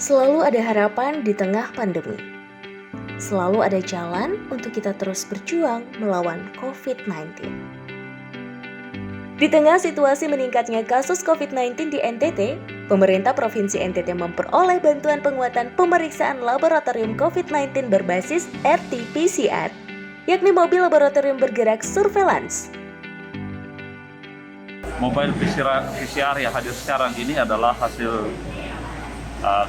Selalu ada harapan di tengah pandemi. Selalu ada jalan untuk kita terus berjuang melawan COVID-19. Di tengah situasi meningkatnya kasus COVID-19 di NTT, pemerintah Provinsi NTT memperoleh bantuan penguatan pemeriksaan laboratorium COVID-19 berbasis RT-PCR, yakni mobil laboratorium bergerak surveillance. Mobile PCR yang hadir sekarang ini adalah hasil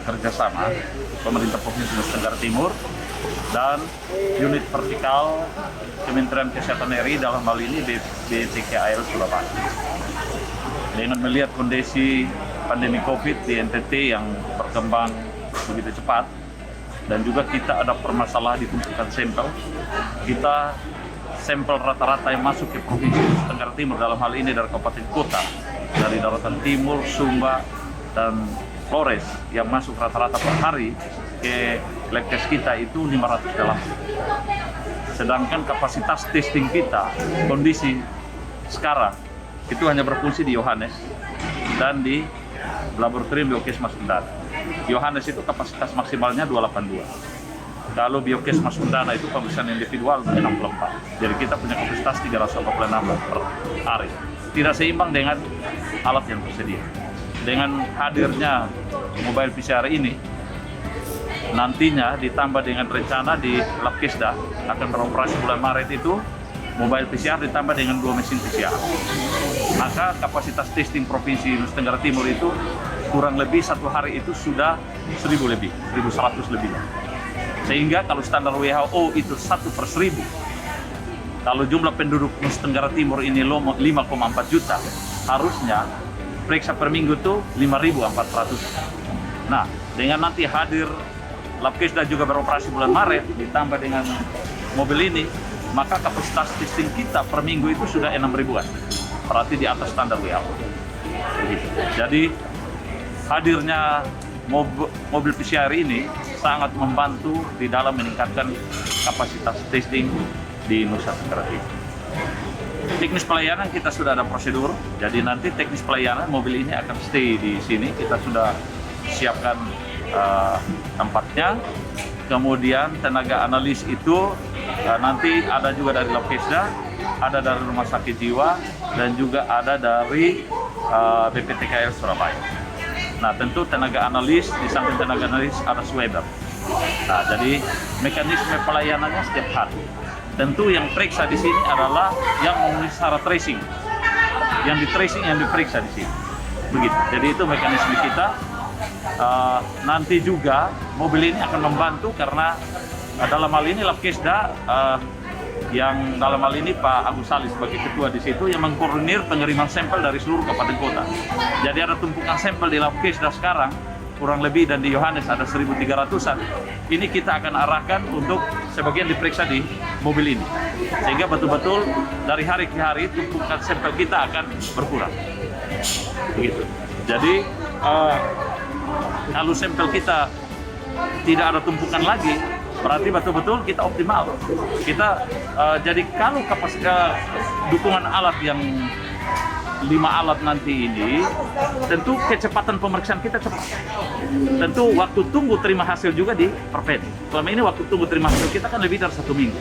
kerjasama pemerintah Provinsi Nusa Tenggara Timur dan unit vertikal Kementerian Kesehatan RI, dalam hal ini BPTKAL Surabaya. Dengan melihat kondisi pandemi COVID di NTT yang berkembang begitu cepat dan juga kita ada permasalahan di tumpukan sampel, kita sampel rata-rata yang masuk ke Provinsi Nusa Tenggara Timur, dalam hal ini dari kabupaten kota, dari daratan timur, Sumba, dan Flores yang masuk rata-rata per hari ke lab test kita itu 508. Sedangkan kapasitas testing kita, kondisi sekarang, itu hanya berfungsi di Yohanes dan di laboratorium Biokesmas Undana. Yohanes itu kapasitas maksimalnya 282. Kalau Biokesmas Undana itu pemeriksaan individual 64. Jadi kita punya kapasitas 346 per hari. Tidak seimbang dengan alat yang tersedia. Dengan hadirnya mobile PCR ini, nantinya ditambah dengan rencana di Labkesda akan beroperasi bulan Maret itu, mobile PCR ditambah dengan 2 mesin PCR. Maka kapasitas testing Provinsi Nusa Tenggara Timur itu kurang lebih satu hari itu sudah 1.000 lebih, 1.100 lebih. Sehingga kalau standar WHO itu 1/1000, kalau jumlah penduduk Nusa Tenggara Timur ini 5,4 juta, harusnya periksa per minggu tuh 5.400. Nah, dengan nanti hadir Labkesda juga beroperasi bulan Maret, ditambah dengan mobil ini, maka kapasitas testing kita per minggu itu sudah 6.000-an. Berarti di atas standar WHO. Jadi, hadirnya mobil PCR ini sangat membantu di dalam meningkatkan kapasitas testing di Nusa Tenggara Timur. Teknis pelayanan kita sudah ada prosedur, jadi nanti teknis pelayanan mobil ini akan stay di sini. Kita sudah siapkan tempatnya. Kemudian tenaga analis itu nanti ada juga dari Labkesda, ada dari Rumah Sakit Jiwa, dan juga ada dari BPTKAL Surabaya. Nah, tentu tenaga analis, di samping tenaga analis ada swabber. Nah, jadi mekanisme pelayanannya setiap hari. Tentu yang periksa di sini adalah yang memenuhi syarat tracing. Yang di tracing, yang diperiksa di sini. Begitu. Jadi itu mekanisme kita. Nanti juga mobil ini akan membantu karena dalam hal ini Labkesda yang dalam hal ini Pak Agus Salis sebagai ketua di situ yang mengkoordinir pengiriman sampel dari seluruh kabupaten kota. Jadi ada tumpukan sampel di Labkesda sekarang kurang lebih, dan di Yohanes ada 1.300-an. Ini kita akan arahkan untuk sebagian diperiksa di mobil ini. Sehingga betul-betul dari hari ke hari tumpukan sampel kita akan berkurang. Begitu. Jadi kalau sampel kita tidak ada tumpukan lagi, berarti betul-betul kita optimal. Kita jadi kalau kapasitas dukungan alat yang 5 alat nanti ini, tentu kecepatan pemeriksaan kita cepat. Tentu waktu tunggu terima hasil juga diperpendek. Selama ini waktu tunggu terima hasil kita kan lebih dari 1 minggu.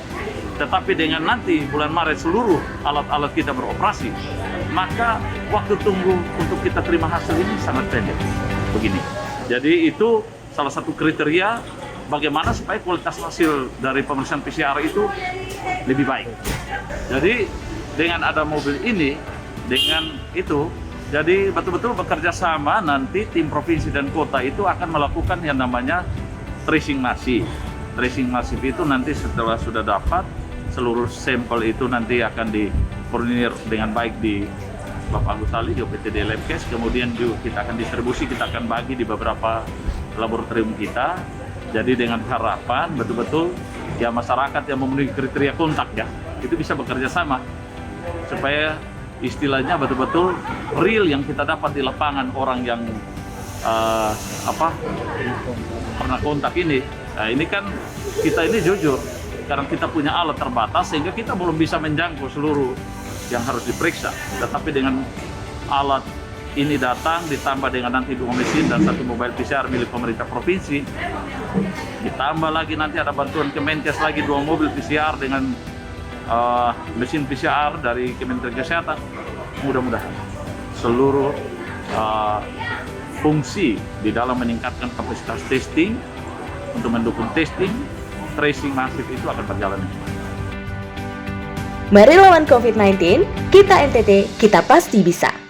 Tetapi dengan nanti bulan Maret seluruh alat-alat kita beroperasi, maka waktu tunggu untuk kita terima hasil ini sangat pendek. Begini. Jadi itu salah satu kriteria bagaimana supaya kualitas hasil dari pemeriksaan PCR itu lebih baik. Jadi dengan ada mobil ini, dengan itu, jadi betul-betul bekerja sama, nanti tim provinsi dan kota itu akan melakukan yang namanya tracing masif. Tracing masif itu nanti setelah sudah dapat seluruh sampel itu nanti akan dikoordinir dengan baik di Bapak Agus Salis di OPTD Labkes, kemudian juga kita akan distribusi, kita akan bagi di beberapa laboratorium kita. Jadi dengan harapan betul-betul ya masyarakat yang memenuhi kriteria kontak ya, itu bisa bekerja sama supaya istilahnya betul-betul real yang kita dapat di lapangan, orang yang pernah kontak ini. Nah, ini kan kita ini jujur karena kita punya alat terbatas sehingga kita belum bisa menjangkau seluruh yang harus diperiksa. Tetapi dengan alat ini datang ditambah dengan nanti 2 mesin dan 1 mobile PCR milik pemerintah provinsi, ditambah lagi nanti ada bantuan Kemenkes lagi 2 mobil PCR dengan mesin PCR dari Kementerian Kesehatan. Mudah-mudahan seluruh fungsi di dalam meningkatkan kapasitas testing untuk mendukung testing, tracing masif itu akan berjalan. Mari lawan COVID-19, kita NTT, kita pasti bisa.